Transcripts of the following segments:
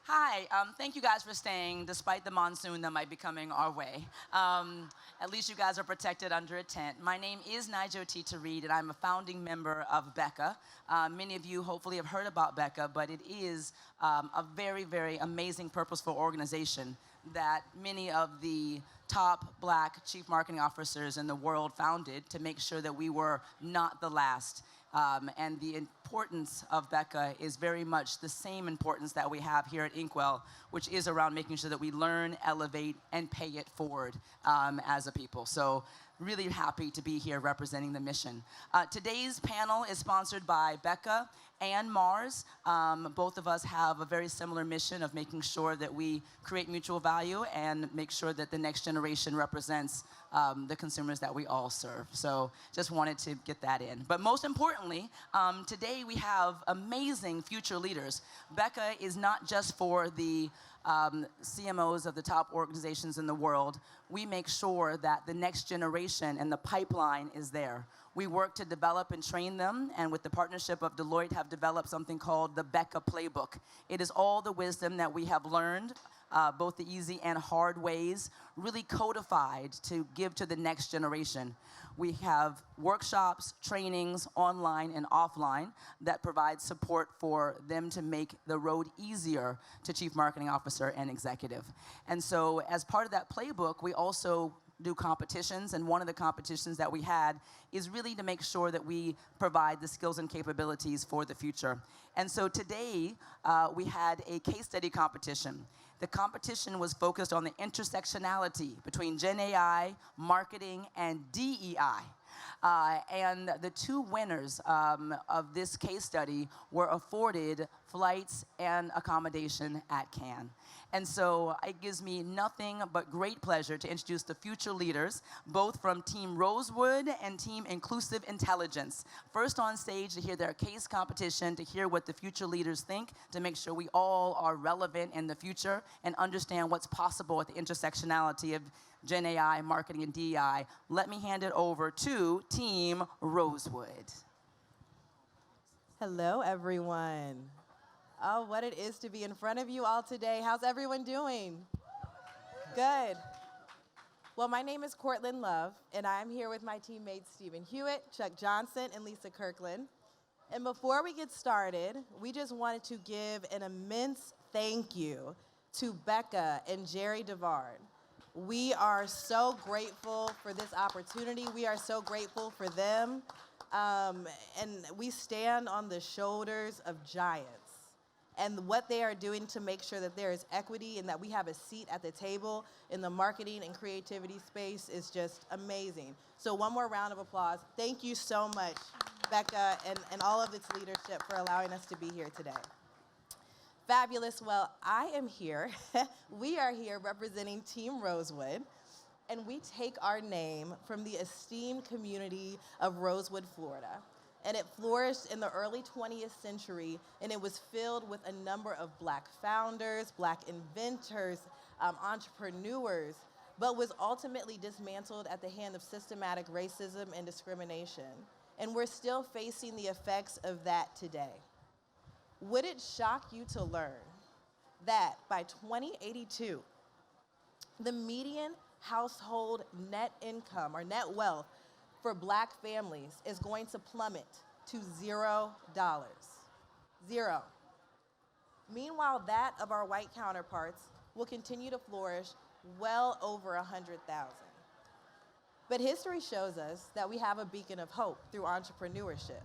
Hi, thank you guys for staying despite the monsoon that might be coming our way. At least you guys are protected under a tent. My name is Nijo Tita Reed, and I'm a founding member of BECA. Many of you hopefully have heard about BECA, but it is a very, very amazing, purposeful organization that many of the top Black chief marketing officers in the world founded to make sure that we were not the last. And the importance of BECA is very much the same importance that we have here at Inkwell, which is around making sure that we learn, elevate, and pay it forward as a people. So really happy to be here representing the mission. Today's panel is sponsored by BECA and Mars. Both of us have a very similar mission of making sure that we create mutual value and make sure that the next generation represents the consumers that we all serve. So just wanted to get that in. But most importantly, today we have amazing future leaders. BECA is not just for the CMOs of the top organizations in the world. We make sure that the next generation and the pipeline is there. We work to develop and train them, and with the partnership of Deloitte have developed something called the BECA Playbook. It is all the wisdom that we have learned, both the easy and hard ways, really codified to give to the next generation. We have workshops, trainings, online and offline, that provide support for them to make the road easier to Chief Marketing Officer and executive. And so as part of that playbook, we also do competitions, and one of the competitions that we had is really to make sure that we provide the skills and capabilities for the future. And so today, we had a case study competition. The competition was focused on the intersectionality between Gen AI, marketing, and DEI. And the two winners of this case study were afforded flights and accommodation at Cannes. And so it gives me nothing but great pleasure to introduce the future leaders, both from Team Rosewood and Team Inclusive Intelligence. First on stage to hear their case competition, to hear what the future leaders think, to make sure we all are relevant in the future and understand what's possible at the intersectionality of Gen AI, marketing, and DEI. Let me hand it over to Team Rosewood. Hello, everyone. Oh, what it is to be in front of you all today. How's everyone doing? Good. Well, my name is Courtland Love, and I'm here with my teammates Stephen Hewitt, Chuck Johnson, and Lisa Kirkland. And before we get started, we just wanted to give an immense thank you to BECA and Jerry DeVard. We are so grateful for this opportunity. We are so grateful for them. And we stand on the shoulders of giants. And what they are doing to make sure that there is equity and that we have a seat at the table in the marketing and creativity space is just amazing. So one more round of applause. Thank you so much, BECA, and all of its leadership for allowing us to be here today. Fabulous. Well, I am here. We are here representing Team Rosewood, and we take our name from the esteemed community of Rosewood, Florida. And it flourished in the early 20th century, and it was filled with a number of Black founders, Black inventors, entrepreneurs, but was ultimately dismantled at the hand of systematic racism and discrimination. And we're still facing the effects of that today. Would it shock you to learn that by 2082, the median household net income or net wealth for Black families is going to plummet to $0. Zero. Meanwhile, that of our white counterparts will continue to flourish well over 100,000. But history shows us that we have a beacon of hope through entrepreneurship.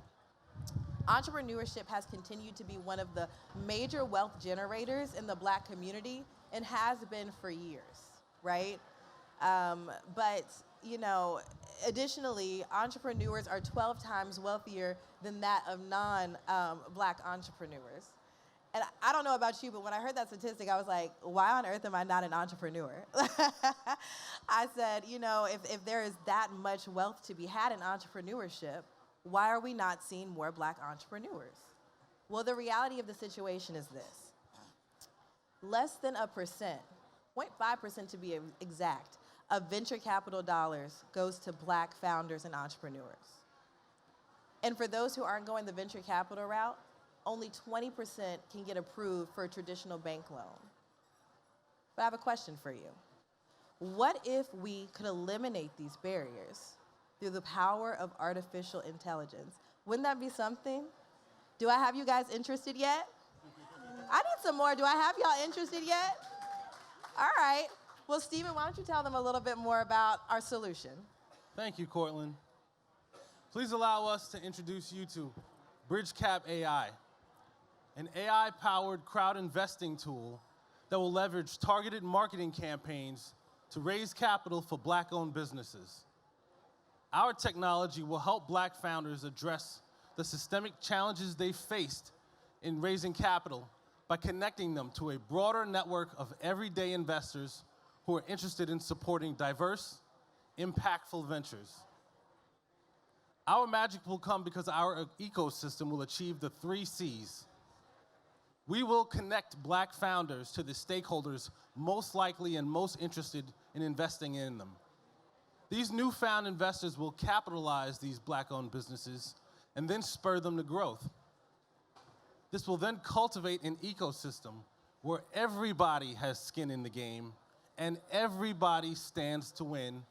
Entrepreneurship has continued to be one of the major wealth generators in the Black community and has been for years, right? But, you know, additionally, entrepreneurs are 12 times wealthier than that of non-Black entrepreneurs. And I don't know about you, but when I heard that statistic, I was like, why on earth am I not an entrepreneur? I said, you know, if there is that much wealth to be had in entrepreneurship, why are we not seeing more Black entrepreneurs? Well, the reality of the situation is this. Less than 0.5% to be exact, of venture capital dollars goes to Black founders and entrepreneurs. And for those who aren't going the venture capital route, only 20% can get approved for a traditional bank loan. But I have a question for you. What if we could eliminate these barriers through the power of artificial intelligence? Wouldn't that be something? Do I have you guys interested yet? I need some more. Do I have y'all interested yet? All right. Well, Stephen, why don't you tell them a little bit more about our solution? Thank you, Cortland. Please allow us to introduce you to BridgeCap AI, an AI-powered crowd investing tool that will leverage targeted marketing campaigns to raise capital for Black-owned businesses. Our technology will help Black founders address the systemic challenges they faced in raising capital by connecting them to a broader network of everyday investors who are interested in supporting diverse, impactful ventures. Our magic will come because our ecosystem will achieve the 3 C's. We will connect Black founders to the stakeholders most likely and most interested in investing in them. These newfound investors will capitalize these Black-owned businesses and then spur them to growth. This will then cultivate an ecosystem where everybody has skin in the game and everybody stands to win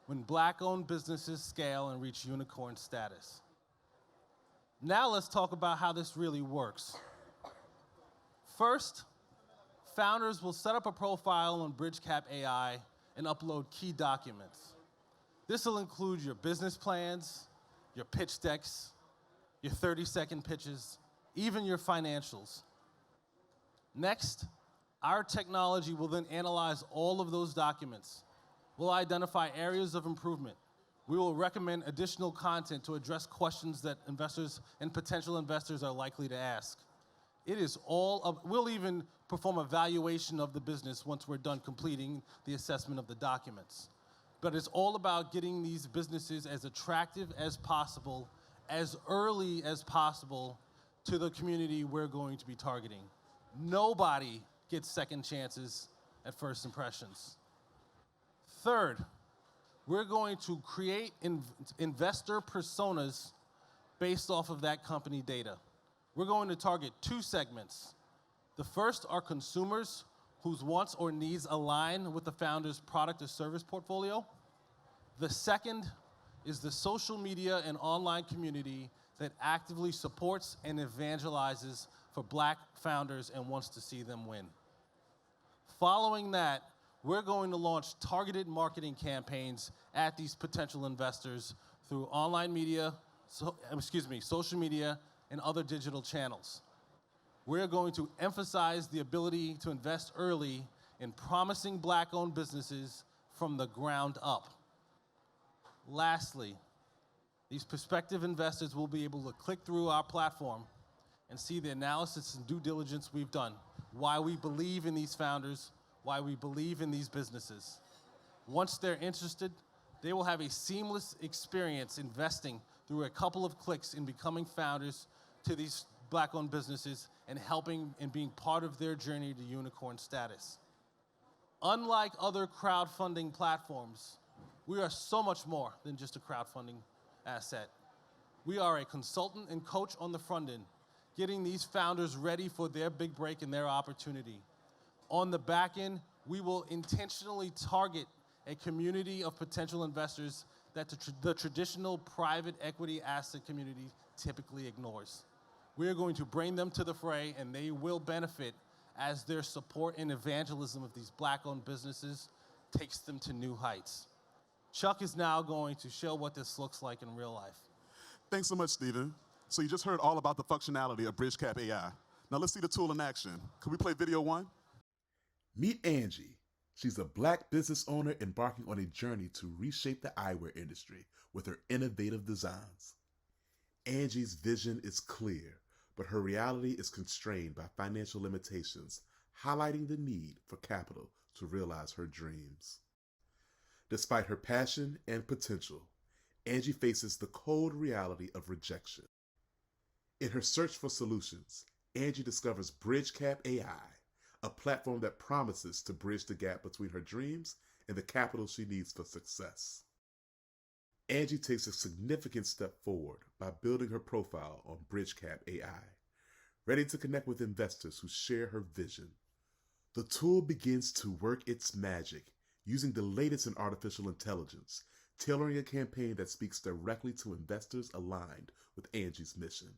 when Black-owned businesses scale and reach unicorn status. Now let's talk about how this really works. First, founders will set up a profile on BridgeCap AI and upload key documents. This will include your business plans, your pitch decks, your 30-second pitches, even your financials. Next, our technology will then analyze all of those documents. We'll identify areas of improvement. We will recommend additional content to address questions that investors and potential investors are likely to ask. We'll even perform a valuation of the business once we're done completing the assessment of the documents. But it's all about getting these businesses as attractive as possible, as early as possible to the community we're going to be targeting. Nobody gets second chances at first impressions. Third, we're going to create investor personas based off of that company data. We're going to target 2 segments. The first are consumers whose wants or needs align with the founder's product or service portfolio. The second is the social media and online community that actively supports and evangelizes for Black founders and wants to see them win. Following that, we're going to launch targeted marketing campaigns at these potential investors through online media, social media, and other digital channels. We're going to emphasize the ability to invest early in promising Black-owned businesses from the ground up. Lastly, these prospective investors will be able to click through our platform and see the analysis and due diligence we've done, why we believe in these founders, why we believe in these businesses. Once they're interested, they will have a seamless experience investing through a couple of clicks in becoming founders to these Black-owned businesses and helping and being part of their journey to unicorn status. Unlike other crowdfunding platforms, we are so much more than just a crowdfunding asset. We are a consultant and coach on the front end, getting these founders ready for their big break and their opportunity. On the back end, we will intentionally target a community of potential investors that the traditional private equity asset community typically ignores. We are going to bring them to the fray, and they will benefit as their support and evangelism of these Black-owned businesses takes them to new heights. Chuck is now going to show what this looks like in real life. Thanks so much, Stephen. So you just heard all about the functionality of BridgeCap AI. Now let's see the tool in action. Could we play video 1? Meet Angie. She's a Black business owner embarking on a journey to reshape the eyewear industry with her innovative designs. Angie's vision is clear, but her reality is constrained by financial limitations, highlighting the need for capital to realize her dreams. Despite her passion and potential, Angie faces the cold reality of rejection. In her search for solutions, Angie discovers BridgeCap AI, a platform that promises to bridge the gap between her dreams and the capital she needs for success. Angie takes a significant step forward by building her profile on BridgeCap AI. ready to connect with investors who share her vision. The tool begins to work its magic, using the latest in artificial intelligence, tailoring a campaign that speaks directly to investors aligned with Angie's mission,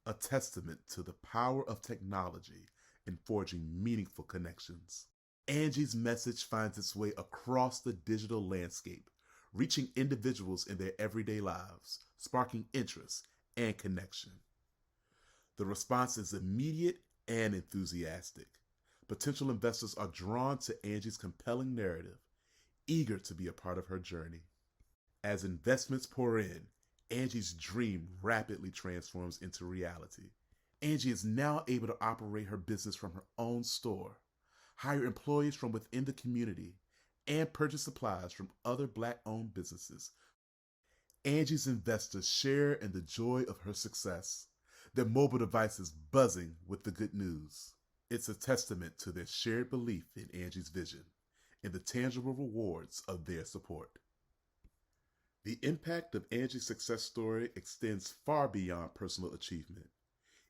a testament to the power of technology in forging meaningful connections. Angie's message finds its way across the digital landscape, reaching individuals in their everyday lives, sparking interest and connection. The response is immediate and enthusiastic. Potential investors are drawn to Angie's compelling narrative, eager to be a part of her journey. As investments pour in, Angie's dream rapidly transforms into reality. Angie is now able to operate her business from her own store, hire employees from within the community, and purchase supplies from other Black-owned businesses. Angie's investors share in the joy of her success, their mobile devices buzzing with the good news. It's a testament to their shared belief in Angie's vision and the tangible rewards of their support. The impact of Angie's success story extends far beyond personal achievement.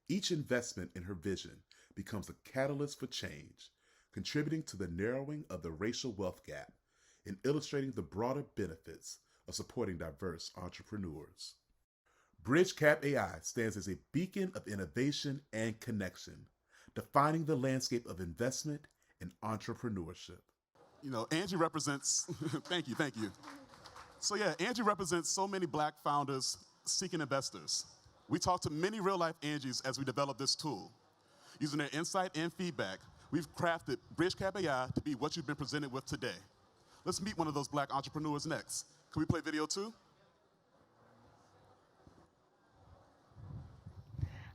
Each investment in her vision becomes a catalyst for change, contributing to the narrowing of the racial wealth gap and illustrating the broader benefits of supporting diverse entrepreneurs. BridgeCap AI stands as a beacon of innovation and connection, defining the landscape of investment and entrepreneurship. You know, Angie represents, thank you. So yeah, Angie represents so many Black founders seeking investors. We talked to many real-life Angies as we developed this tool. Using their insight and feedback, we've crafted BridgeCap AI to be what you've been presented with today. Let's meet one of those Black entrepreneurs next. Can we play video 2?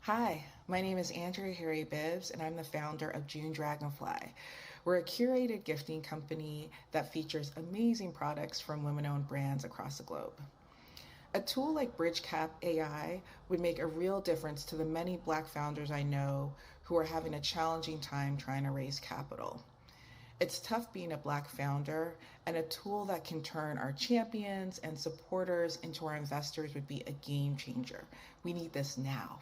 Hi, my name is Andrea Harry Bibbs, and I'm the founder of June Dragonfly. We're a curated gifting company that features amazing products from women-owned brands across the globe. A tool like BridgeCap AI would make a real difference to the many Black founders I know who are having a challenging time trying to raise capital. It's tough being a Black founder, and a tool that can turn our champions and supporters into our investors would be a game changer. We need this now.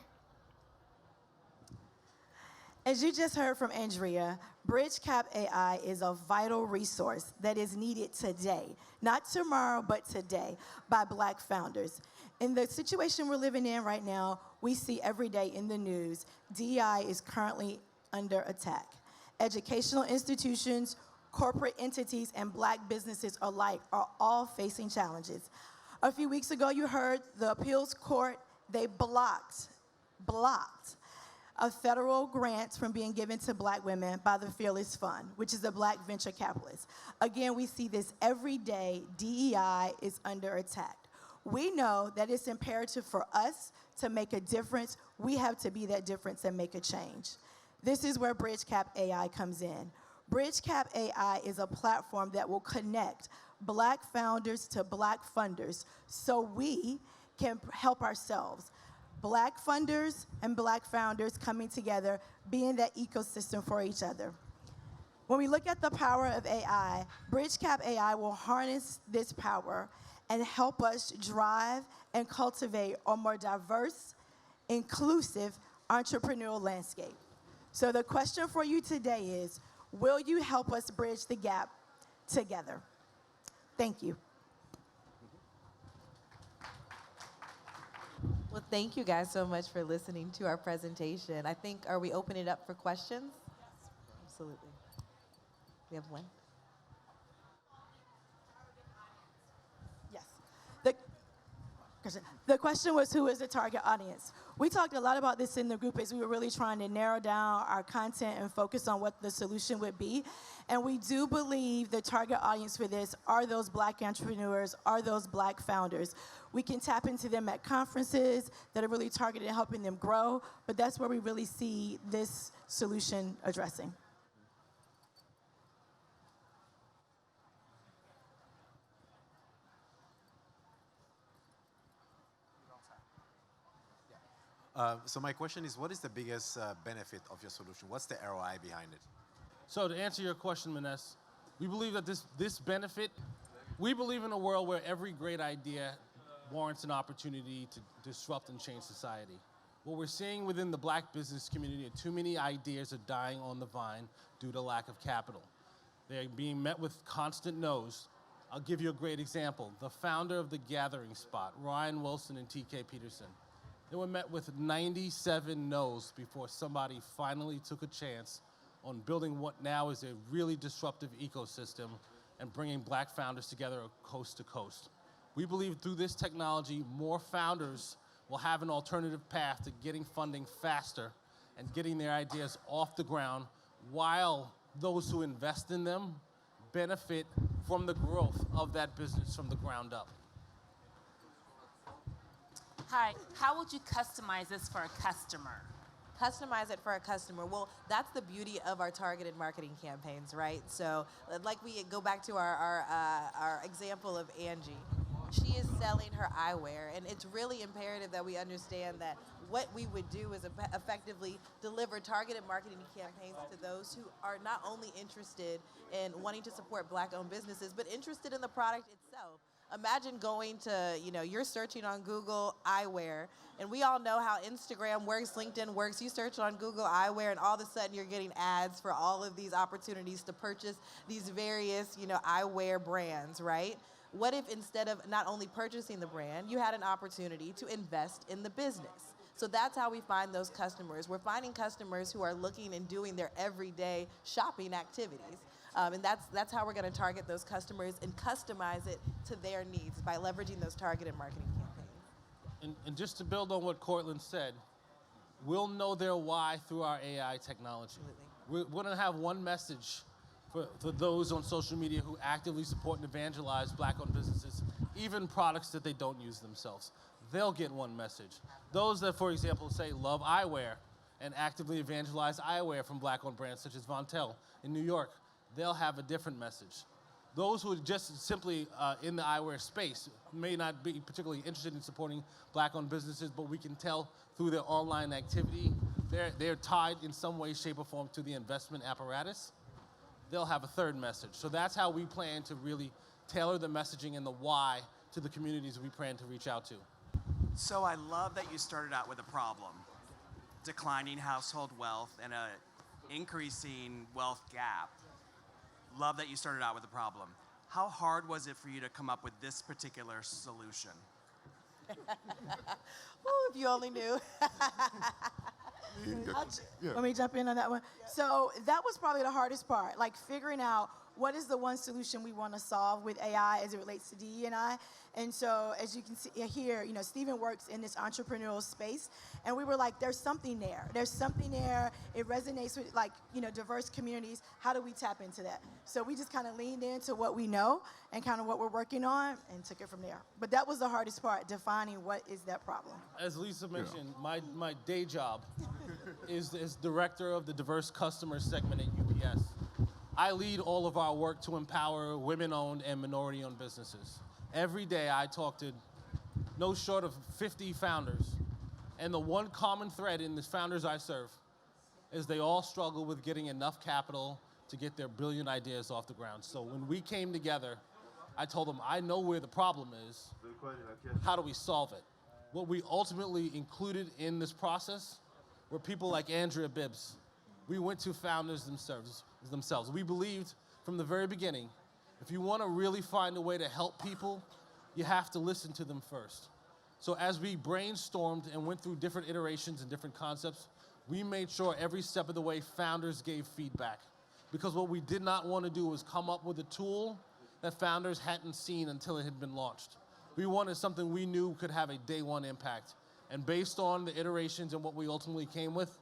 As you just heard from Andrea, BridgeCap AI is a vital resource that is needed today, not tomorrow, but today, by Black founders. In the situation we're living in right now, we see every day in the news, DEI is currently under attack. Educational institutions, corporate entities, and Black businesses alike are all facing challenges. A few weeks ago, you heard the appeals court, they blocked of federal grants from being given to Black women by the Fearless Fund, which is a Black venture capitalist. Again, we see this every day. DEI is under attack. We know that it's imperative for us to make a difference. We have to be that difference and make a change. This is where BridgeCap AI comes in. BridgeCap AI is a platform that will connect Black founders to Black funders so we can help ourselves. Black funders and Black founders coming together, being that ecosystem for each other. When we look at the power of AI, BridgeCap AI will harness this power and help us drive and cultivate a more diverse, inclusive entrepreneurial landscape. So the question for you today is, will you help us bridge the gap together? Thank you. Well, thank you guys so much for listening to our presentation. I think, are we opening it up for questions? Yes. Absolutely. We have one. Yes. The question was, who is the target audience? We talked a lot about this in the group as we were really trying to narrow down our content and focus on what the solution would be. And we do believe the target audience for this are those Black entrepreneurs, are those Black founders. We can tap into them at conferences that are really targeted at helping them grow, but that's where we really see this solution addressing. So my question is, what is the biggest benefit of your solution? What's the ROI behind it? So to answer your question, Maness, we believe that this benefit, we believe in a world where every great idea warrants an opportunity to disrupt and change society. What we're seeing within the black business community are too many ideas are dying on the vine due to lack of capital. They're being met with constant no's. I'll give you a great example. The founder of The Gathering Spot, Ryan Wilson and TK Peterson, they were met with 97 no's before somebody finally took a chance on building what now is a really disruptive ecosystem and bringing black founders together coast to coast. We believe through this technology, more founders will have an alternative path to getting funding faster and getting their ideas off the ground, while those who invest in them benefit from the growth of that business from the ground up. Hi, how would you customize this for a customer? Customize it for a customer. Well, that's the beauty of our targeted marketing campaigns, right? So, like we go back to our example of Angie. She is selling her eyewear, and it's really imperative that we understand that what we would do is effectively deliver targeted marketing campaigns to those who are not only interested in wanting to support black-owned businesses, but interested in the product itself. Imagine going to, you're searching on Google eyewear, and we all know how Instagram works, LinkedIn works. You search on Google eyewear, and all of a sudden you're getting ads for all of these opportunities to purchase these various, eyewear brands, right? What if instead of not only purchasing the brand, you had an opportunity to invest in the business? So that's how we find those customers. We're finding customers who are looking and doing their everyday shopping activities. And that's how we're going to target those customers and customize it to their needs by leveraging those targeted marketing campaigns. And just to build on what Cortland said, we'll know their why through our AI technology. Absolutely. We're going to have one message for those on social media who actively support and evangelize black-owned businesses, even products that they don't use themselves. They'll get one message. Those that, for example, say love eyewear and actively evangelize eyewear from black-owned brands such as Vontel in New York, they'll have a different message. Those who are just simply in the eyewear space may not be particularly interested in supporting black-owned businesses, but we can tell through their online activity, they're tied in some way, shape, or form to the investment apparatus. They'll have a third message. So that's how we plan to really tailor the messaging and the why to the communities we plan to reach out to. So I love that you started out with a problem, declining household wealth and a increasing wealth gap. Love that you started out with a problem. How hard was it for you to come up with this particular solution? Oh, if you only knew. Let me jump in on that one. So that was probably the hardest part, like figuring out what is the one solution we want to solve with AI as it relates to DE&I. And so as you can see here, Stephen works in this entrepreneurial space, and we were like, there's something there. There's something there. It resonates with diverse communities. How do we tap into that? So we just kind of leaned into what we know and kind of what we're working on and took it from there. But that was the hardest part, defining what is that problem. As Lisa mentioned, my day job is director of the diverse customer segment at UPS. I lead all of our work to empower women-owned and minority-owned businesses. Every day I talk to no short of 50 founders, and the one common thread in the founders I serve is they all struggle with getting enough capital to get their brilliant ideas off the ground. So when we came together, I told them, I know where the problem is. How do we solve it? What we ultimately included in this process were people like Andrea Bibbs. We went to founders themselves. We believed from the very beginning, if you want to really find a way to help people, you have to listen to them first. So as we brainstormed and went through different iterations and different concepts, we made sure every step of the way founders gave feedback. Because what we did not want to do was come up with a tool that founders hadn't seen until it had been launched. We wanted something we knew could have a day one impact. And based on the iterations and what we ultimately came with,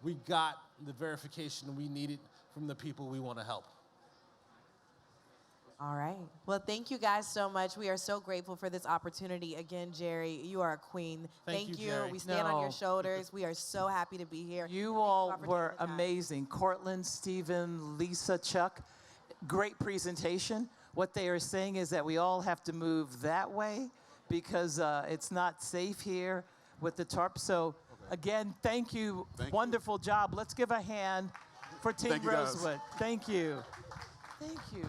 we got the verification we needed from the people we want to help. All right. Well, thank you guys so much. We are so grateful for this opportunity. Again, Jerry, you are a queen. Thank you, Jerry. We stand on your shoulders. We are so happy to be here. You all were amazing. Cortland, Stephen, Lisa, Chuck, great presentation. What they are saying is that we all have to move that way because it's not safe here with the tarp. So again, thank you. Wonderful job. Let's give a hand for Team Rosewood. Thank you. Thank you.